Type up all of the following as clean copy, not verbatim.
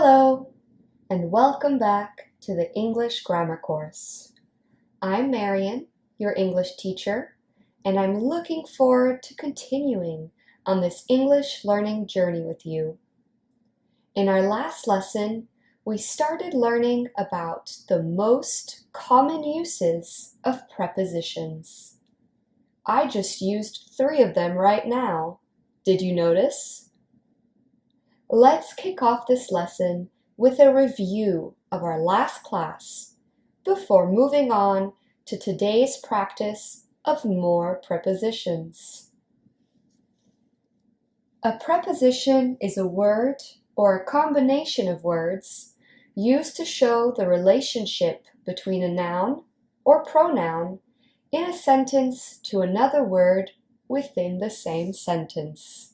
Hello, and welcome back to the English Grammar course. I'm Marian, your English teacher, and I'm looking forward to continuing on this English learning journey with you. In our last lesson, we started learning about the most common uses of prepositions. I just used 3 of them right now. Did you notice? Let's kick off this lesson with a review of our last class before moving on to today's practice of more prepositions. A preposition is a word or a combination of words used to show the relationship between a noun or pronoun in a sentence to another word within the same sentence.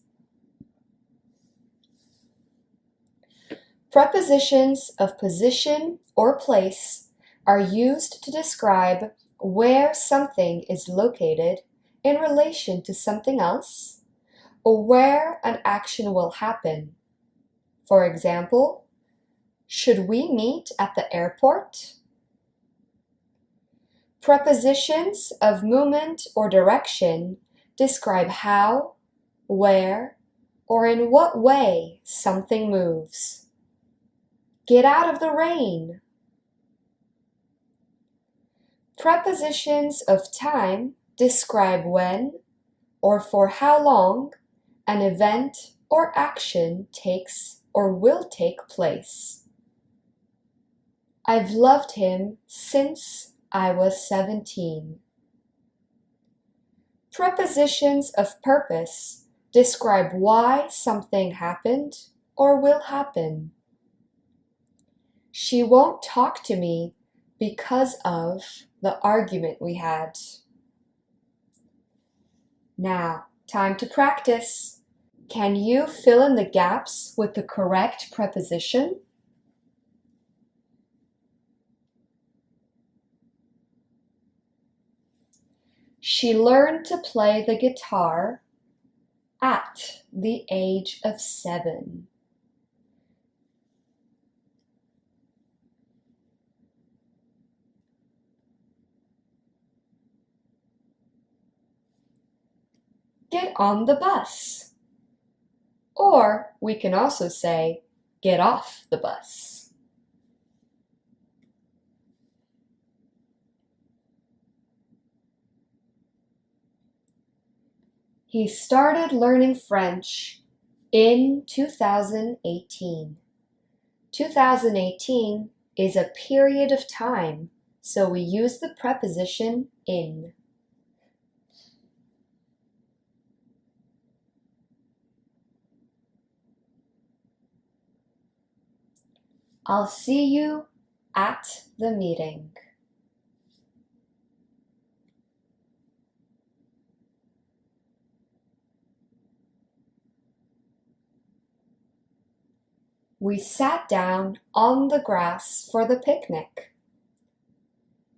Prepositions of position or place are used to describe where something is located in relation to something else, or where an action will happen. For example, should we meet at the airport? Prepositions of movement or direction describe how, where, or in what way something moves. Get out of the rain. Prepositions of time describe when or for how long an event or action takes or will take place. I've loved him since I was 17. Prepositions of purpose describe why something happened or will happen. She won't talk to me because of the argument we had. Now, time to practice. Can you fill in the gaps with the correct preposition? She learned to play the guitar at the age of 7. Get on the bus. Or we can also say, get off the bus. He started learning French in 2018. 2018 is a period of time, so we use the preposition in. I'll see you at the meeting. We sat down on the grass for the picnic.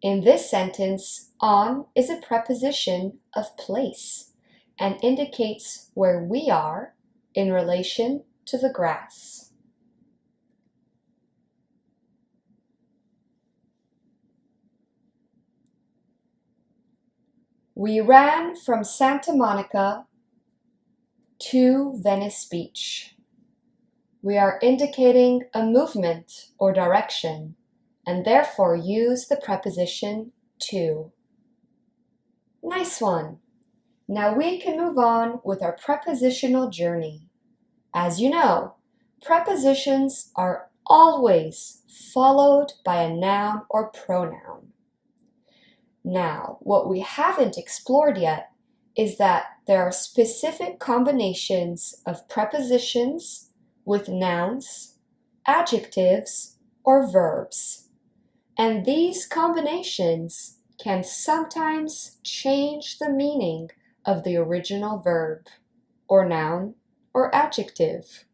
In this sentence, on is a preposition of place and indicates where we are in relation to the grass. We ran from Santa Monica to Venice Beach. We are indicating a movement or direction and therefore use the preposition to. Nice one! Now we can move on with our prepositional journey. As you know, prepositions are always followed by a noun or pronoun. Now, what we haven't explored yet is that there are specific combinations of prepositions with nouns, adjectives, or verbs. And these combinations can sometimes change the meaning of the original verb, or noun, or adjective.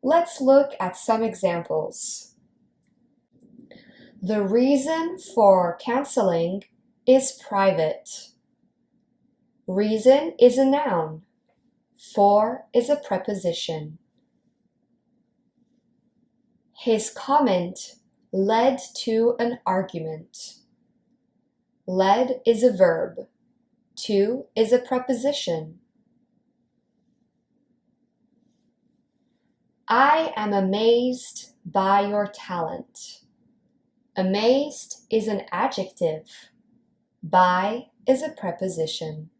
Let's look at some examples. The reason for canceling is private. Reason is a noun. For is a preposition. His comment led to an argument. Led is a verb. To is a preposition. I am amazed by your talent. Amazed is an adjective. By is a preposition.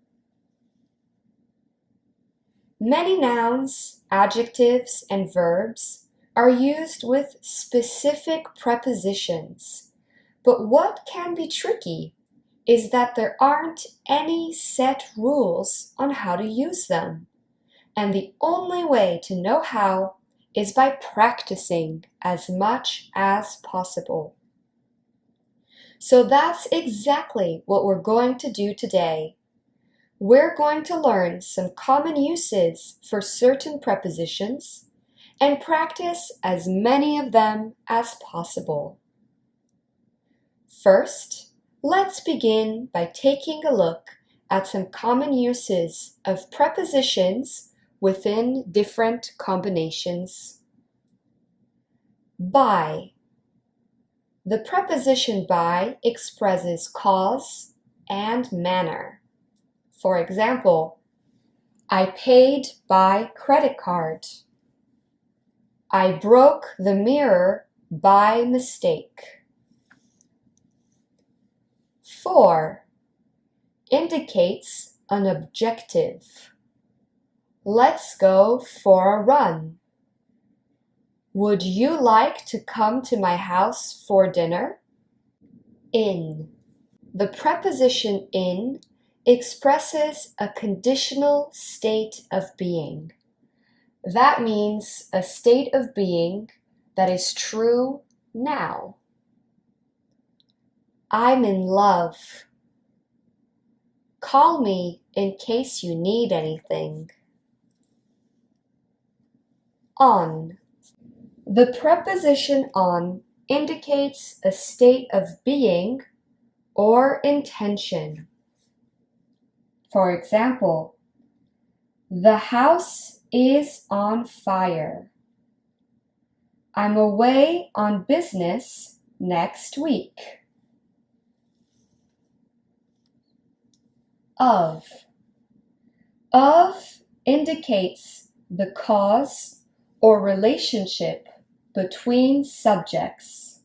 Many nouns, adjectives, and verbs are used with specific prepositions, but what can be tricky is that there aren't any set rules on how to use them, and the only way to know how is by practicing as much as possible. So that's exactly what we're going to do today. We're going to learn some common uses for certain prepositions and practice as many of them as possible. First, let's begin by taking a look at some common uses of prepositions within different combinations. By. The preposition by expresses cause and manner. For example, I paid by credit card. I broke the mirror by mistake. For indicates an objective. Let's go for a run. Would you like to come to my house for dinner? In. The preposition in expresses a conditional state of being. That means a state of being that is true now. I'm in love. Call me in case you need anything. On. The preposition on indicates a state of being or intention. For example, the house is on fire. I'm away on business next week. Of. Of indicates the cause or relationship between subjects.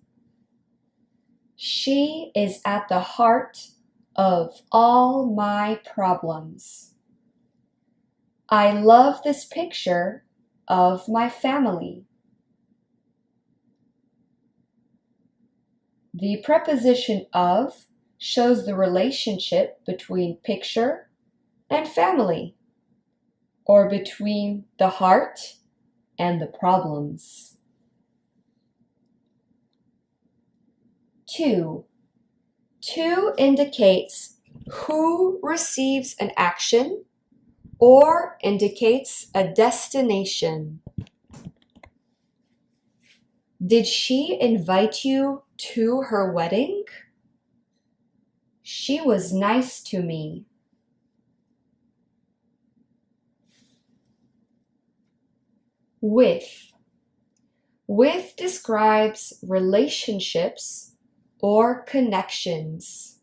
She is at the heart of all my problems. I love this picture of my family. The preposition of shows the relationship between picture and family, or between the heart and the problems. To. To indicates who receives an action or indicates a destination. Did she invite you to her wedding? She was nice to me. With. With describes relationships or connections.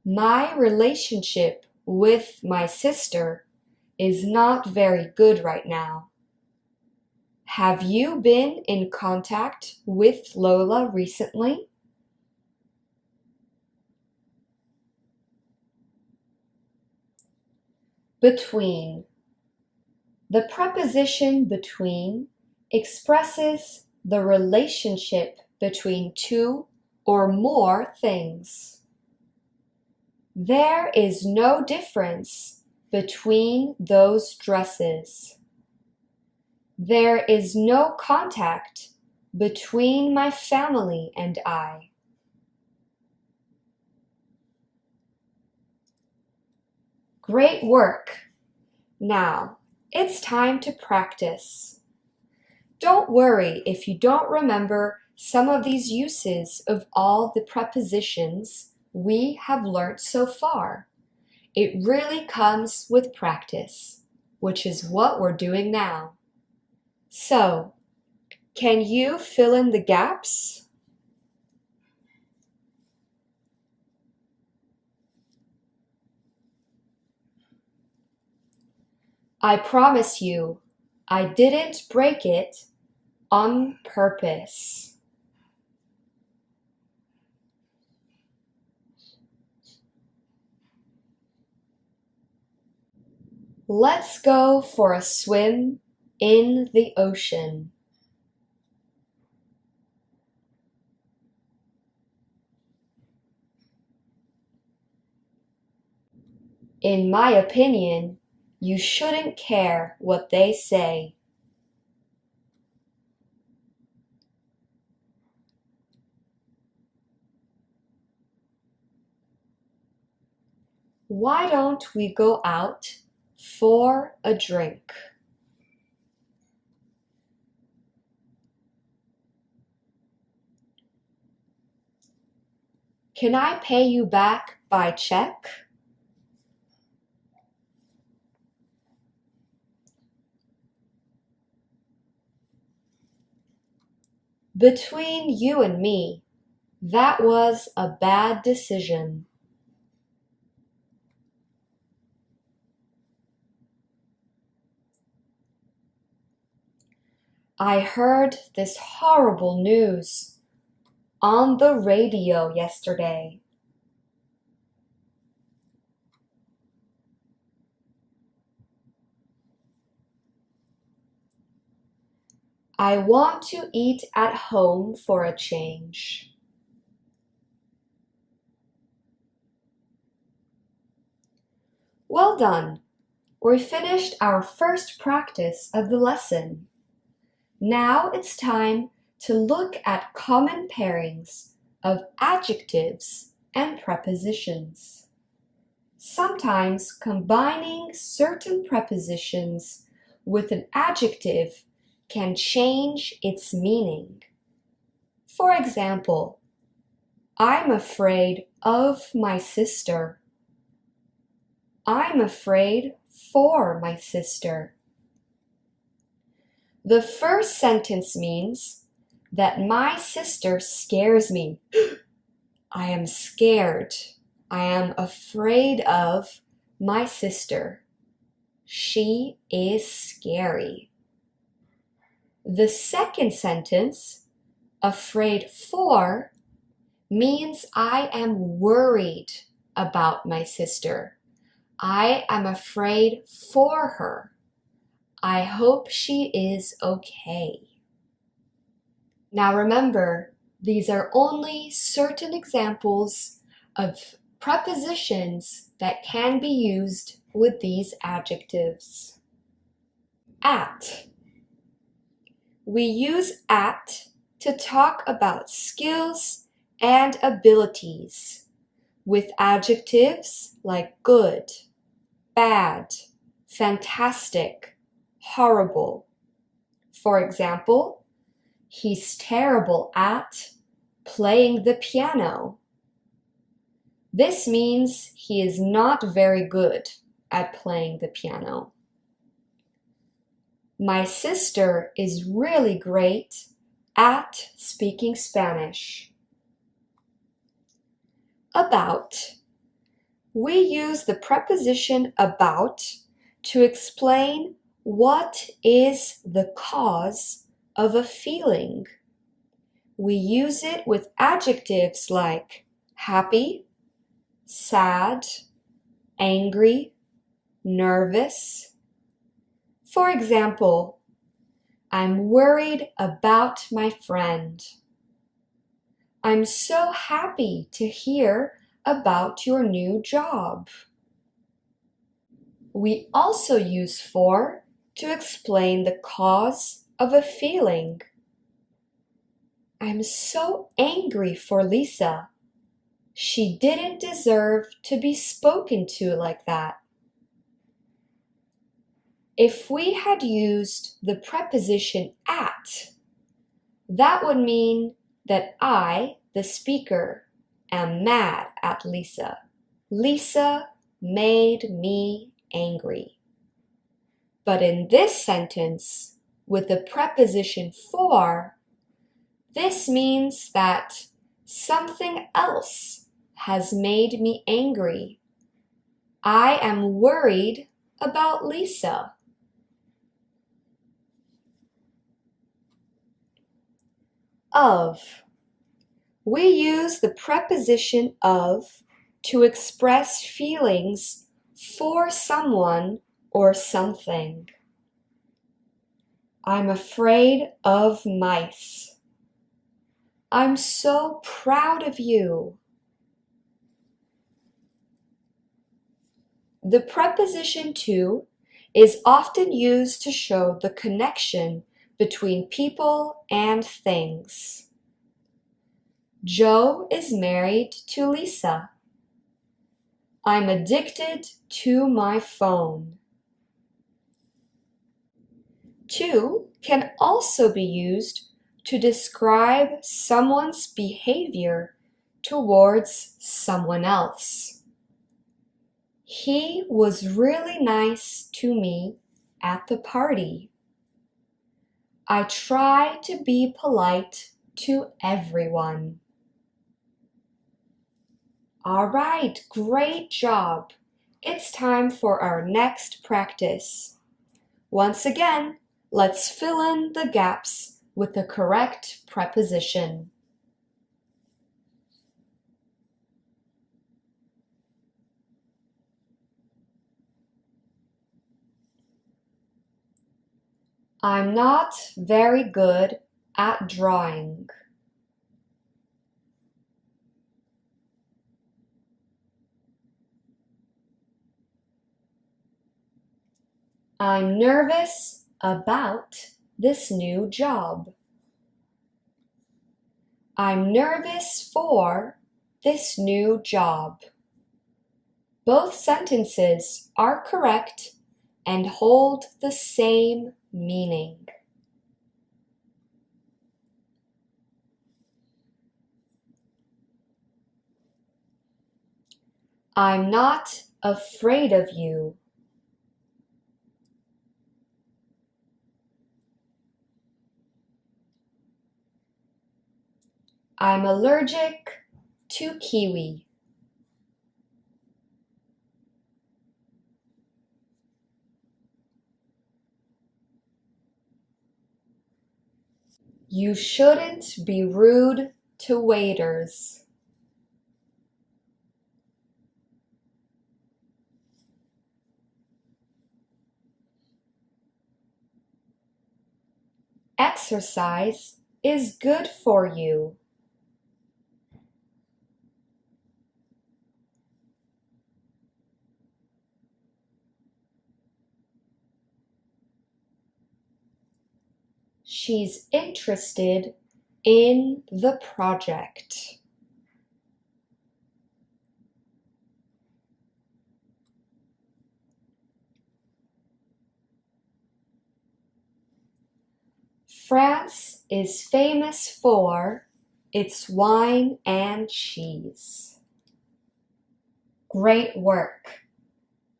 My relationship with my sister is not very good right now. Have you been in contact with Lola recently? Between. The preposition between expresses the relationship between two or more things. There is no difference between those dresses. There is no contact between my family and I. Great work! Now, it's time to practice. Don't worry if you don't remember some of these uses of all the prepositions we have learnt so far. It really comes with practice, which is what we're doing now. So, Can you fill in the gaps? I promise you, I didn't break it on purpose. Let's go for a swim in the ocean. In my opinion, you shouldn't care what they say. Why don't we go out for a drink? Can I pay you back by check? Between you and me, that was a bad decision. I heard this horrible news on the radio yesterday. I want to eat at home for a change. Well done! We finished our first practice of the lesson. Now it's time to look at common pairings of adjectives and prepositions. Sometimes combining certain prepositions with an adjective can change its meaning. For example, I'm afraid of my sister. I'm afraid for my sister. The first sentence means that my sister scares me. I am scared. I am afraid of my sister. She is scary. The second sentence, afraid for, means I am worried about my sister. I am afraid for her. I hope she is okay. Now remember, these are only certain examples of prepositions that can be used with these adjectives. At. We use at to talk about skills and abilities with adjectives like good, bad, fantastic, horrible. For example, he's terrible at playing the piano. This means he is not very good at playing the piano. My sister is really great at speaking Spanish. About. We use the preposition about to explain what is the cause of a feeling. We use it with adjectives like happy, sad, angry, nervous. For example, I'm worried about my friend. I'm so happy to hear about your new job. We also use for to explain the cause of a feeling. I'm so angry for Lisa. She didn't deserve to be spoken to like that. If we had used the preposition at, that would mean that I, the speaker, am mad at Lisa. Lisa made me angry. But in this sentence, with the preposition for, this means that something else has made me angry. I am worried about Lisa. Of. We use the preposition of to express feelings for someone or something. I'm afraid of mice. I'm so proud of you. The preposition to is often used to show the connection between people and things. Joe is married to Lisa. I'm addicted to my phone. To can also be used to describe someone's behavior towards someone else. He was really nice to me at the party. I try to be polite to everyone. All right, great job. It's time for our next practice. Once again, let's fill in the gaps with the correct preposition. I'm not very good at drawing. I'm nervous about this new job. I'm nervous for this new job. Both sentences are correct and hold the same meaning. I'm not afraid of you. I'm allergic to kiwi. You shouldn't be rude to waiters. Exercise is good for you. She's interested in the project. France is famous for its wine and cheese. Great work!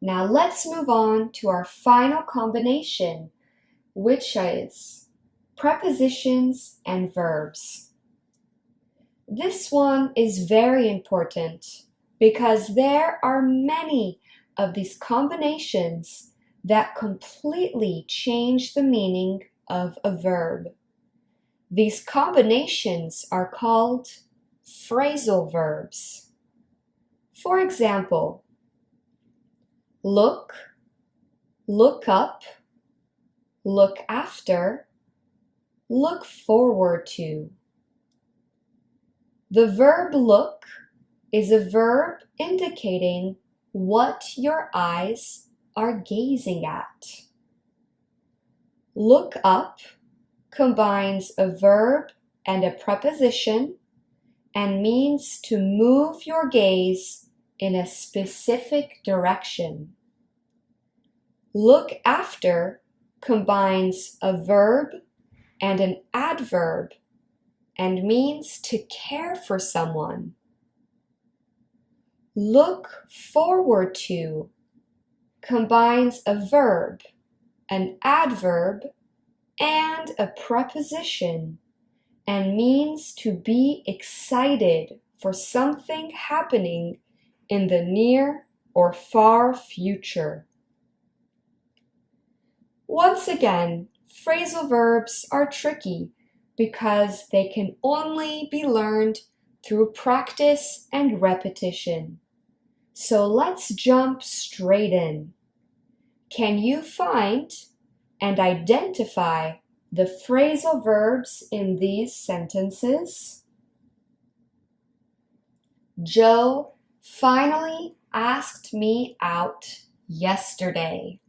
Now let's move on to our final combination, which is prepositions and verbs. This one is very important because there are many of these combinations that completely change the meaning of a verb. These combinations are called phrasal verbs. For example, look, look up, look after, look forward to. The verb look is a verb indicating what your eyes are gazing at. Look up combines a verb and a preposition and means to move your gaze in a specific direction. Look after combines a verb and an adverb and means to care for someone. Look forward to combines a verb, an adverb, and a preposition and means to be excited for something happening in the near or far future. Once again, phrasal verbs are tricky because they can only be learned through practice and repetition. So let's jump straight in. Can you find and identify the phrasal verbs in these sentences? Joe finally asked me out yesterday.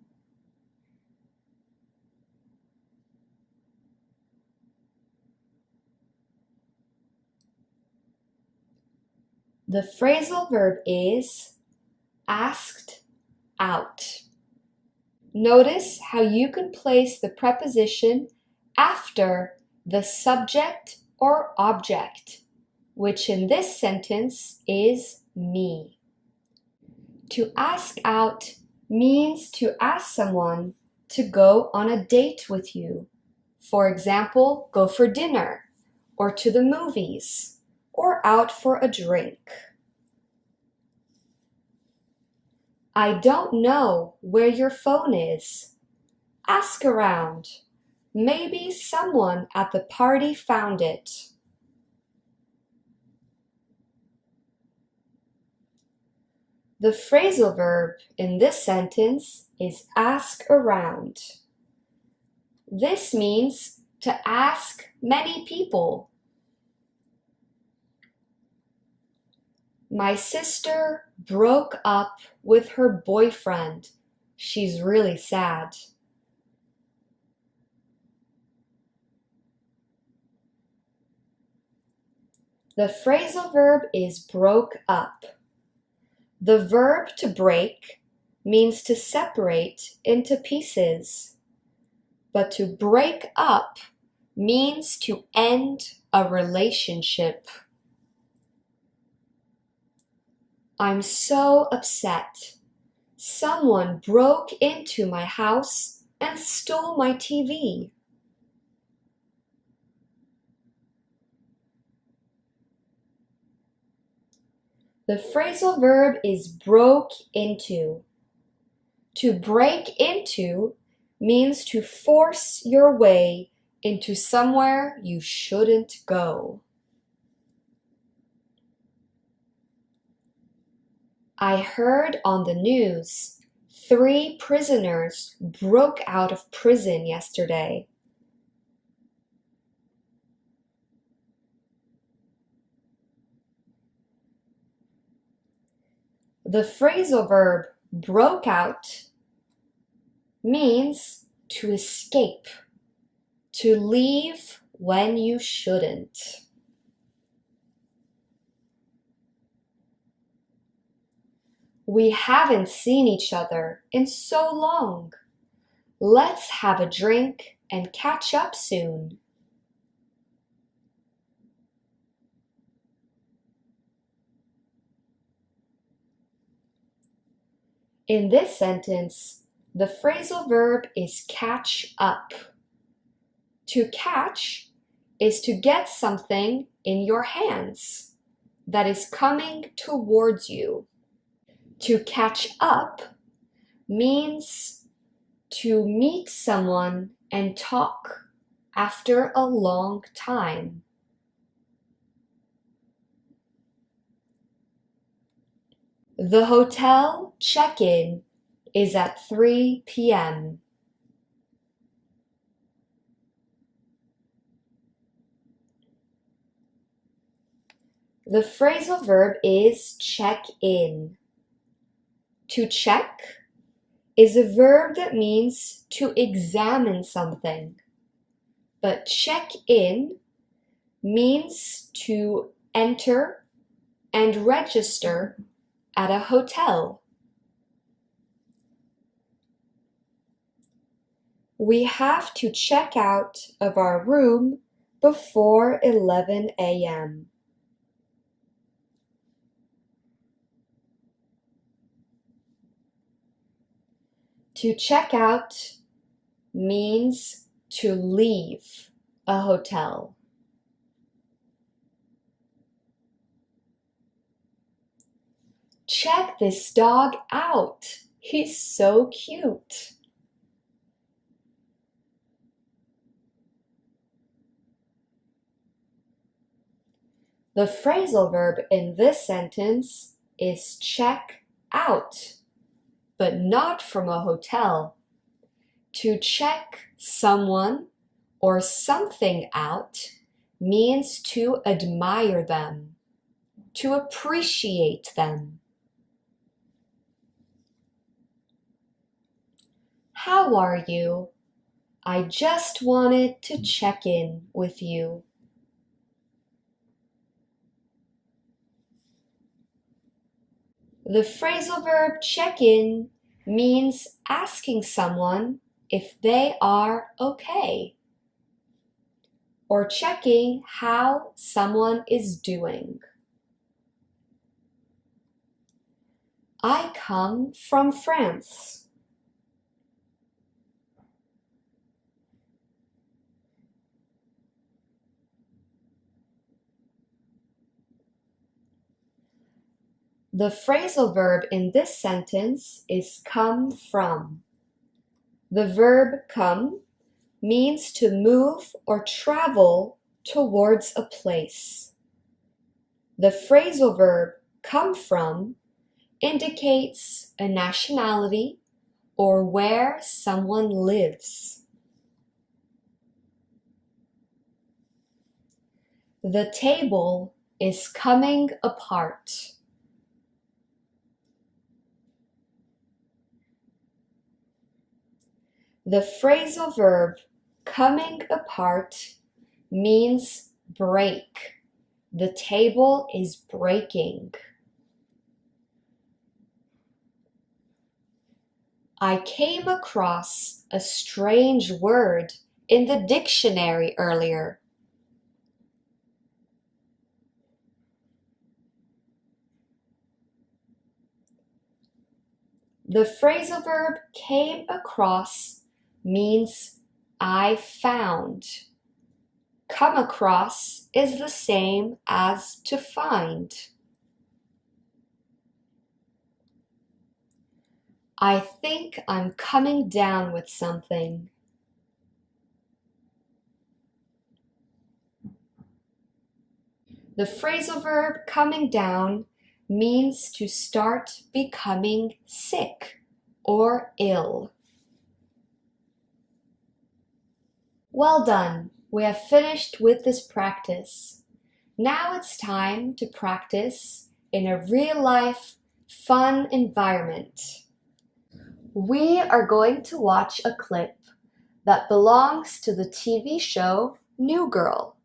The phrasal verb is asked out. Notice how you can place the preposition after the subject or object, which in this sentence is me. To ask out means to ask someone to go on a date with you. For example, go for dinner, or to the movies, or out for a drink. I don't know where your phone is. Ask around. Maybe someone at the party found it. The phrasal verb in this sentence is ask around. This means to ask many people. My sister broke up with her boyfriend. She's really sad. The phrasal verb is broke up. The verb to break means to separate into pieces, but to break up means to end a relationship. I'm so upset. Someone broke into my house and stole my TV. The phrasal verb is broke into. To break into means to force your way into somewhere you shouldn't go. I heard on the news 3 prisoners broke out of prison yesterday. The phrasal verb broke out means to escape, to leave when you shouldn't. We haven't seen each other in so long. Let's have a drink and catch up soon. In this sentence, the phrasal verb is catch up. To catch is to get something in your hands that is coming towards you. To catch up means to meet someone and talk after a long time. The hotel check-in is at 3 p.m. The phrasal verb is check in. To check is a verb that means to examine something, but check in means to enter and register at a hotel. We have to check out of our room before 11 a.m. To check out means to leave a hotel. Check this dog out. He's so cute. The phrasal verb in this sentence is check out, but not from a hotel. To check someone or something out means to admire them, to appreciate them. How are you? I just wanted to check in with you. The phrasal verb check in means asking someone if they are okay, or checking how someone is doing. I come from France. The phrasal verb in this sentence is come from. The verb come means to move or travel towards a place. The phrasal verb come from indicates a nationality or where someone lives. The table is coming apart. The phrasal verb coming apart means break. The table is breaking. I came across a strange word in the dictionary earlier. The phrasal verb came across means I found. Come across is the same as to find. I think I'm coming down with something. The phrasal verb coming down means to start becoming sick or ill. Well done! We have finished with this practice. Now it's time to practice in a real-life, fun environment. We are going to watch a clip that belongs to the TV show New Girl.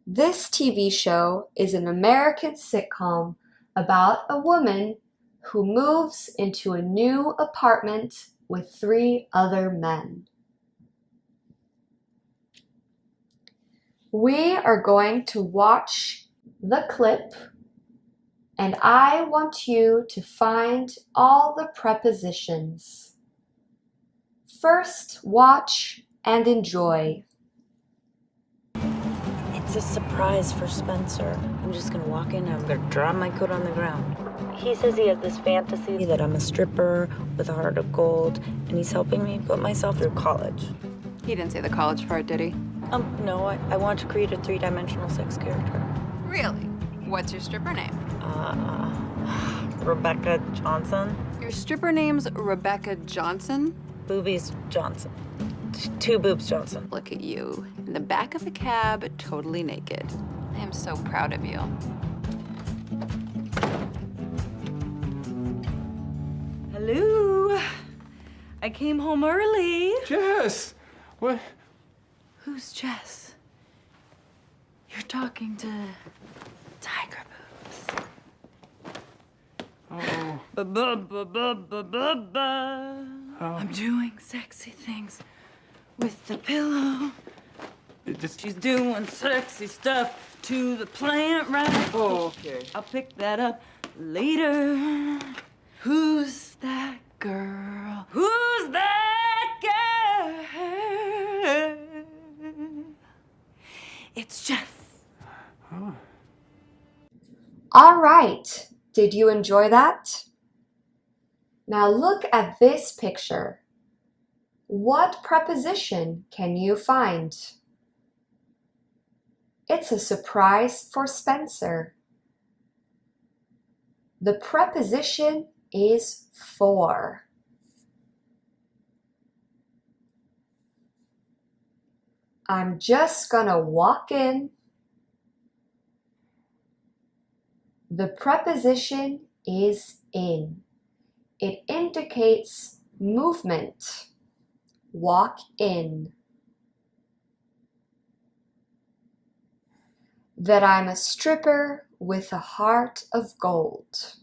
This TV show is an American sitcom about a woman who moves into a new apartment with 3 other men. We are going to watch the clip, and I want you to find all the prepositions. First, watch and enjoy. It's a surprise for Spencer. I'm just gonna walk in and I'm gonna drop my coat on the ground. He says he has this fantasy that I'm a stripper with a heart of gold, and he's helping me put myself through college. He didn't say the college part, did he? No, I want to create a 3-dimensional sex character. Really? What's your stripper name? Rebecca Johnson. Your stripper name's Rebecca Johnson? Boobies Johnson. 2 boobs Johnson. Look at you, in the back of a cab, totally naked. I am so proud of you. Hello. I came home early. Jess! What? Who's Jess? You're talking to Tiger Boobs. Oh. Ba-ba-ba-ba-ba-ba. I'm doing sexy things with the pillow. She's doing sexy stuff to the plant right. Oh, okay. I'll pick that up later. Who's that girl? Who's that girl? It's just... Oh. All right, did you enjoy that? Now look at this picture. What preposition can you find? It's a surprise for Spencer. The preposition is for. I'm just gonna walk in. The preposition is in. It indicates movement. Walk in. That I'm a stripper with a heart of gold.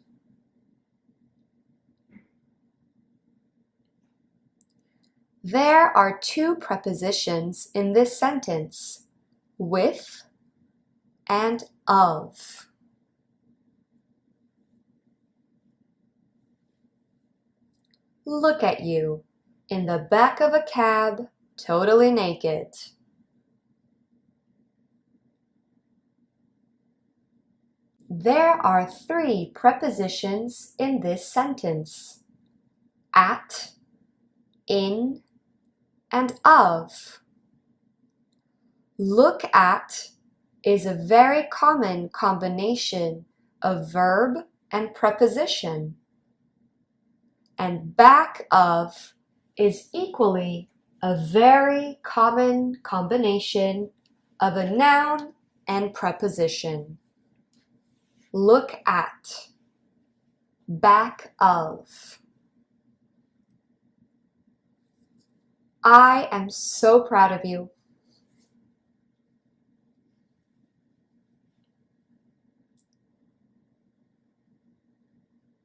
There are two prepositions in this sentence, with and of. Look at you, in the back of a cab, totally naked. There are three prepositions in this sentence, at, in, and of. Look at is a very common combination of verb and preposition. And back of is equally a very common combination of a noun and preposition. Look at, back of. I am so proud of you.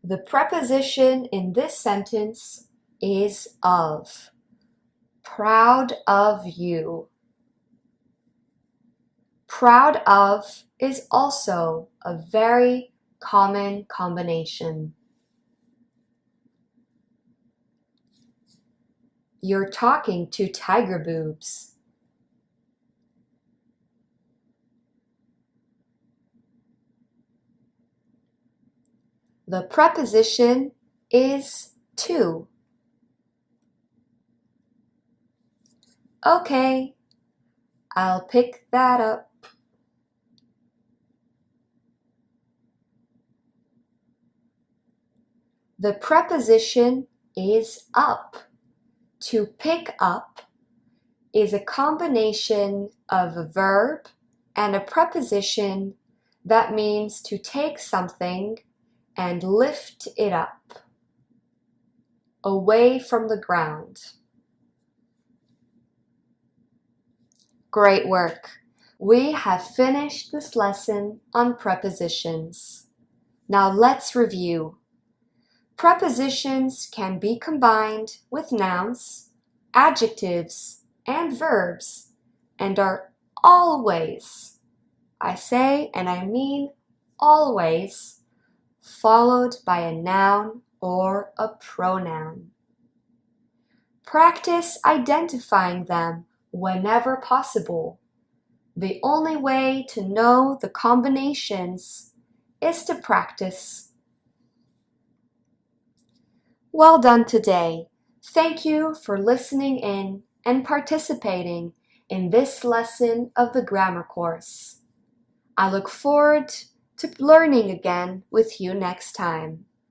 The preposition in this sentence is of. Proud of you. Proud of is also a very common combination. You're talking to tiger boobs. The preposition is to. Okay, I'll pick that up. The preposition is up. To pick up is a combination of a verb and a preposition that means to take something and lift it up, away from the ground. Great work! We have finished this lesson on prepositions. Now let's review. Prepositions can be combined with nouns, adjectives, and verbs, and are always, I say and I mean always, followed by a noun or a pronoun. Practice identifying them whenever possible. The only way to know the combinations is to practice. Well done today. Thank you for listening in and participating in this lesson of the grammar course. I look forward to learning again with you next time.